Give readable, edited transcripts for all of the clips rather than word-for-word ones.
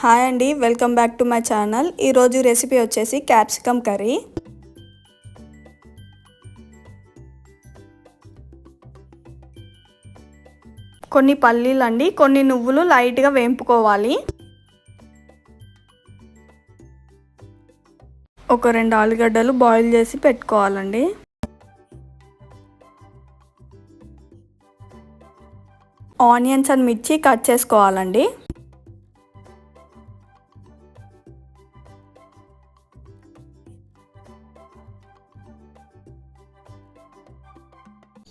Hi అండి, welcome back to my channel. ఈరోజు recipe వచ్చేసి క్యాప్సికమ్ కర్రీ. కొన్ని పల్లీలు అండి, కొన్ని నువ్వులు లైట్గా వేంపుకోవాలి. ఒక 2 ఆలుగడ్డలు బాయిల్ చేసి పెట్టుకోవాలండి. ఆనియన్స్ అండ్ మిర్చి కట్ చేసుకోవాలండి.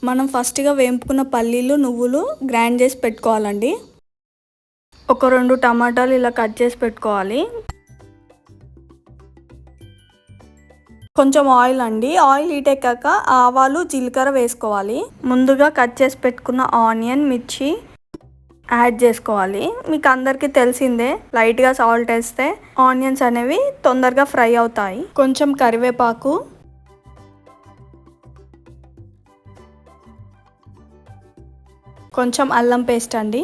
మనం ఫస్ట్గా వేంపుకున్న పల్లీలు నువ్వులు గ్రైండ్ చేసి పెట్టుకోవాలండి. ఒక 2 టమాటాలు ఇలా కట్ చేసి పెట్టుకోవాలి. కొంచెం ఆయిల్ అండి, ఆయిల్ హీట్ ఎక్కాక ఆవాలు జీలకర్ర వేసుకోవాలి. ముందుగా కట్ చేసి పెట్టుకున్న ఆనియన్ మిర్చి యాడ్ చేసుకోవాలి. మీకు అందరికీ తెలిసిందే, లైట్గా సాల్ట్ వేస్తే ఆనియన్స్ అనేవి తొందరగా ఫ్రై అవుతాయి. కొంచెం కరివేపాకు, కొంచెం అల్లం పేస్ట్ అండి.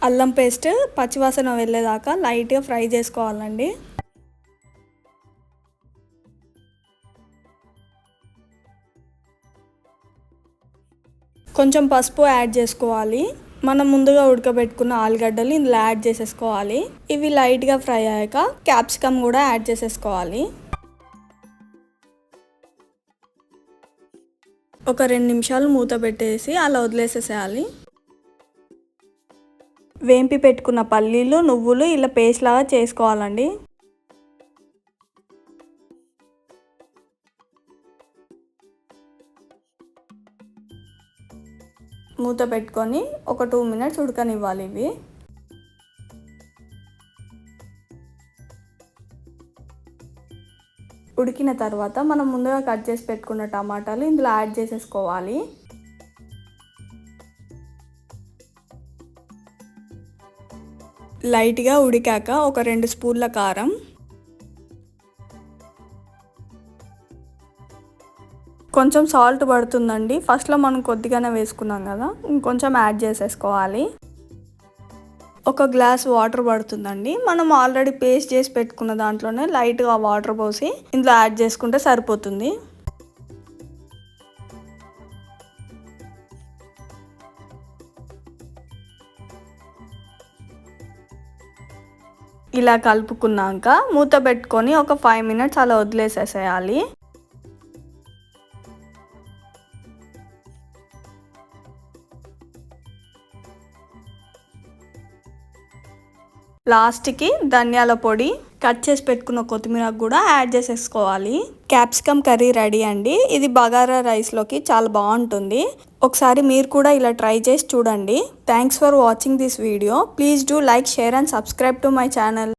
అల్లం పేస్ట్ పచ్చివాసన వెళ్ళేదాకా లైట్గా ఫ్రై చేసుకోవాలండి. కొంచెం పసుపు యాడ్ చేసుకోవాలి. మనం ముందుగా ఉడకబెట్టుకున్న ఆలుగడ్డలు ఇందులో యాడ్ చేసేసుకోవాలి. ఇవి లైట్గా ఫ్రై అయ్యాక క్యాప్సికమ్ కూడా యాడ్ చేసేసుకోవాలి. ఒక 2 నిమిషాలు మూత పెట్టేసి అలా వదిలేసేసేయాలి. వేంపి పెట్టుకున్న పల్లీలు నువ్వులు ఇలా పేస్ట్ లాగా చేసుకోవాలండి. మూత పెట్టుకొని ఒక 2 మినిట్స్ ఉడకనివ్వాలి. ఇవి ఉడికిన తర్వాత మనం ముందుగా కట్ చేసి పెట్టుకున్న టమాటాలు ఇందులో యాడ్ చేసేసుకోవాలి. లైట్గా ఉడికాక ఒక 2 స్పూన్ల కారం, కొంచెం సాల్ట్ పడుతుందండి. ఫస్ట్లో మనం కొద్దిగానే వేసుకున్నాం కదా, ఇంకొంచెం యాడ్ చేసేసుకోవాలి. ఒక గ్లాస్ వాటర్ పడుతుందండి. మనం ఆల్రెడీ పేస్ట్ చేసి పెట్టుకున్న దాంట్లోనే లైట్గా వాటర్ పోసి ఇందులో యాడ్ చేసుకుంటే సరిపోతుంది. ఇలా కలుపుకున్నాక మూత పెట్టుకొని ఒక 5 మినిట్స్ అలా వదిలేసేసేయాలి. లాస్ట్కి ధనియాల పొడి, కట్ చేసి పెట్టుకున్న కొత్తిమీర కూడా యాడ్ చేసేసుకోవాలి. క్యాప్సికమ్ కర్రీ రెడీ అండి. ఇది బగారా రైస్లోకి చాలా బాగుంటుంది. ఒకసారి మీరు కూడా ఇలా ట్రై చేసి చూడండి. Thanks for watching this video. Please do like, share and subscribe to my channel.